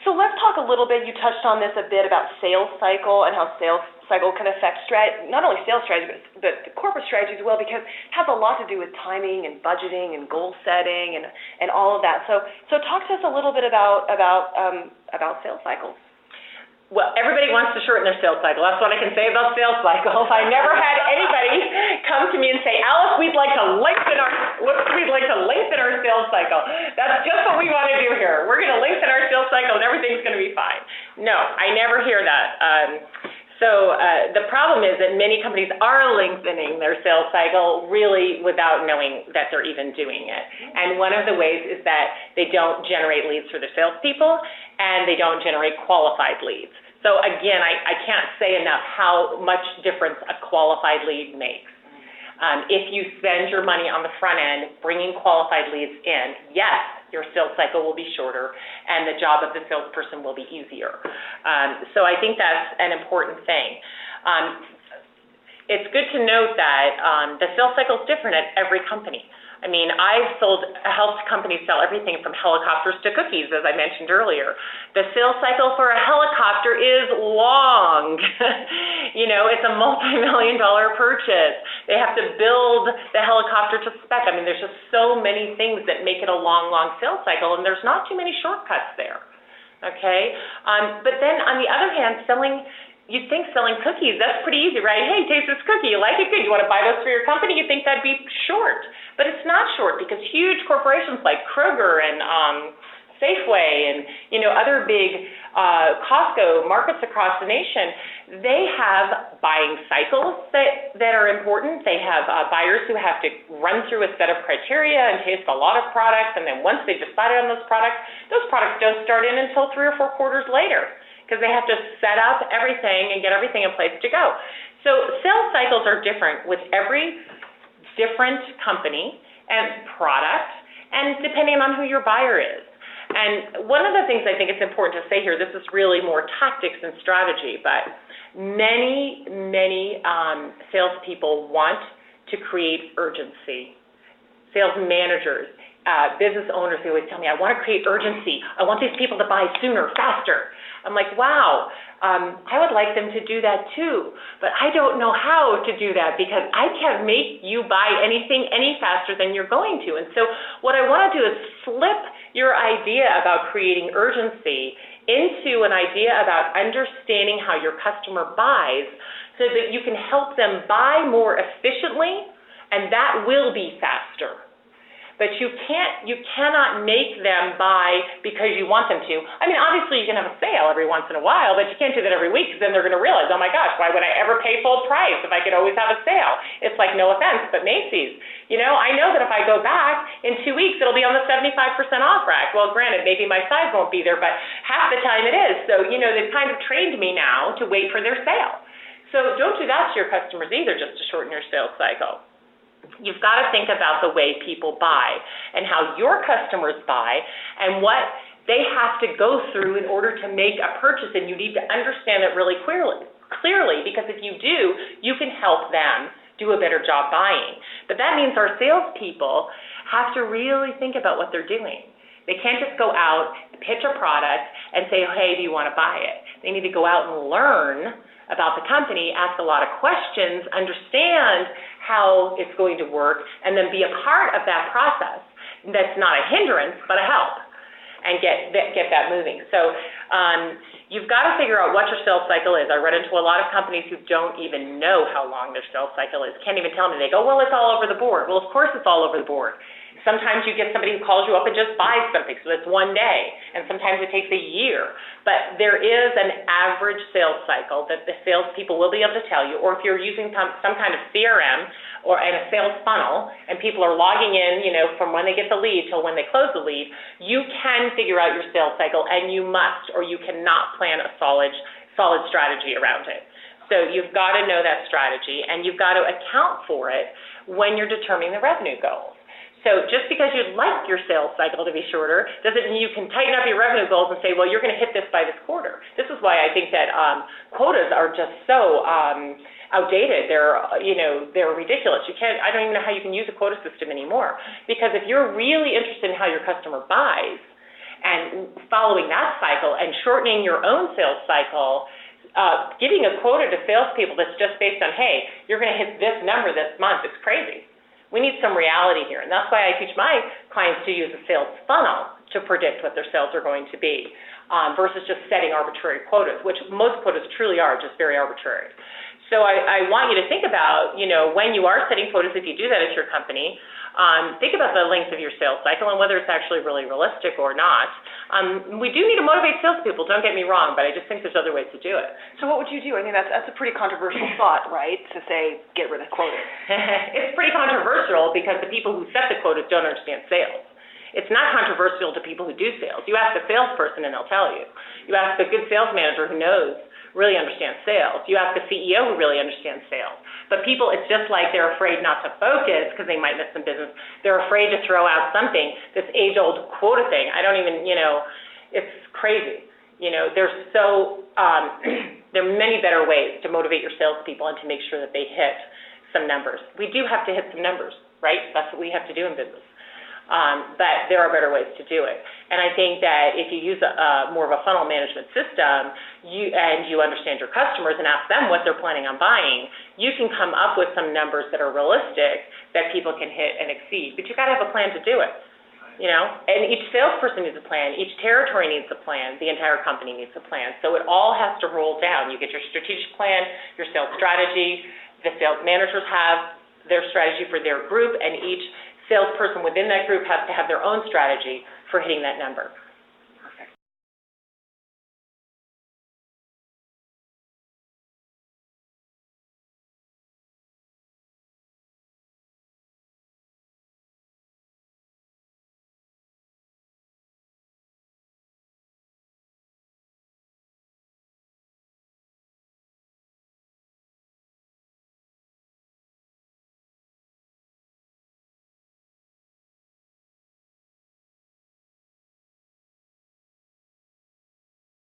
So let's talk a little bit, you touched on this a bit, about sales cycle and how sales cycle can affect not only sales strategy, but the corporate strategy as well, because it has a lot to do with timing and budgeting and goal setting and all of that. So talk to us a little bit about sales cycles. Well, everybody wants to shorten their sales cycle. That's what I can say about sales cycles. I never had anybody come to me and say, Alice, we'd like to lengthen our sales cycle. That's just what we want to do here. We're going to lengthen our sales cycle and everything's going to be fine. No, I never hear that. So the problem is that many companies are lengthening their sales cycle really without knowing that they're even doing it. And one of the ways is that they don't generate leads for their salespeople and they don't generate qualified leads. So again, I can't say enough how much difference a qualified lead makes. If you spend your money on the front end bringing qualified leads in, yes, your sales cycle will be shorter and the job of the salesperson will be easier. So I think that's an important thing. It's good to note that the sales cycle is different at every company. I mean, I've helped companies sell everything from helicopters to cookies, as I mentioned earlier. The sales cycle for a helicopter is long. It's a multi-million-dollar purchase. They have to build the helicopter to spec. I mean, there's just so many things that make it a long, long sales cycle, and there's not too many shortcuts there. Okay? But then, on the other hand, you'd think selling cookies, that's pretty easy, right? Hey, taste this cookie. You like it? Good. You want to buy those for your company? You think that'd be short. But it's not short because huge corporations like Kroger and Safeway and, other big Costco markets across the nation, they have buying cycles that are important. They have buyers who have to run through a set of criteria and taste a lot of products. And then once they've decided on those products don't start in until 3 or 4 quarters later, because they have to set up everything and get everything in place to go. So sales cycles are different with every different company and product, and depending on who your buyer is. And one of the things I think it's important to say here, this is really more tactics than strategy, but many salespeople want to create urgency. Sales managers, business owners, they always tell me, I want to create urgency. I want these people to buy sooner, faster. I'm like, wow, I would like them to do that too, but I don't know how to do that because I can't make you buy anything any faster than you're going to. And so what I want to do is flip your idea about creating urgency into an idea about understanding how your customer buys so that you can help them buy more efficiently, and that will be faster. But you cannot make them buy because you want them to. I mean, obviously you can have a sale every once in a while, but you can't do that every week because then they're going to realize, oh my gosh, why would I ever pay full price if I could always have a sale? It's like, no offense, but Macy's. I know that if I go back in 2 weeks, it'll be on the 75% off rack. Well, granted, maybe my size won't be there, but half the time it is. So, they've kind of trained me now to wait for their sale. So don't do that to your customers either just to shorten your sales cycle. You've got to think about the way people buy and how your customers buy and what they have to go through in order to make a purchase, and you need to understand it really clearly because if you do, you can help them do a better job buying. But that means our salespeople have to really think about what they're doing. They can't just go out, pitch a product, and say, hey, do you want to buy it? They need to go out and learn about the company, ask a lot of questions, understand how it's going to work, and then be a part of that process. That's not a hindrance, but a help, and get that moving. So you've got to figure out what your sales cycle is. I run into a lot of companies who don't even know how long their sales cycle is, can't even tell me. They go, well, it's all over the board. Well, of course it's all over the board. Sometimes you get somebody who calls you up and just buys something, so it's one day, and sometimes it takes a year. But there is an average sales cycle that the salespeople will be able to tell you, or if you're using some kind of CRM or in a sales funnel, and people are logging in, from when they get the lead till when they close the lead, you can figure out your sales cycle, and you must, or you cannot plan a solid strategy around it. So you've got to know that strategy, and you've got to account for it when you're determining the revenue goals. So just because you'd like your sales cycle to be shorter doesn't mean you can tighten up your revenue goals and say, well, you're going to hit this by this quarter. This is why I think that quotas are just so outdated. They're ridiculous. I don't even know how you can use a quota system anymore, because if you're really interested in how your customer buys And following that cycle and shortening your own sales cycle, giving a quota to salespeople that's just based on, hey, you're going to hit this number this month, it's crazy. We need some reality here, and that's why I teach my clients to use a sales funnel to predict what their sales are going to be, versus just setting arbitrary quotas, which most quotas truly are just very arbitrary. So I want you to think about, when you are setting quotas, if you do that at your company, think about the length of your sales cycle and whether it's actually really realistic or not. We do need to motivate salespeople, don't get me wrong, but I just think there's other ways to do it. So what would you do? I mean, that's a pretty controversial thought, right, to say get rid of quotas. It's pretty controversial because the people who set the quotas don't understand sales. It's not controversial to people who do sales. You ask a salesperson and they'll tell you. You ask a good sales manager who really understands sales. You ask a CEO who really understands sales. But people, it's just like they're afraid not to focus because they might miss some business. They're afraid to throw out something, this age-old quota thing. I don't even, it's crazy. There are many better ways to motivate your salespeople and to make sure that they hit some numbers. We do have to hit some numbers, right? That's what we have to do in business. But there are better ways to do it. And I think that if you use more of a funnel management system, and you understand your customers and ask them what they're planning on buying, you can come up with some numbers that are realistic that people can hit and exceed. But you've got to have a plan to do it. And each salesperson needs a plan, each territory needs a plan, the entire company needs a plan. So it all has to roll down. You get your strategic plan, your sales strategy, the sales managers have their strategy for their group, and each salesperson within that group has to have their own strategy for hitting that number.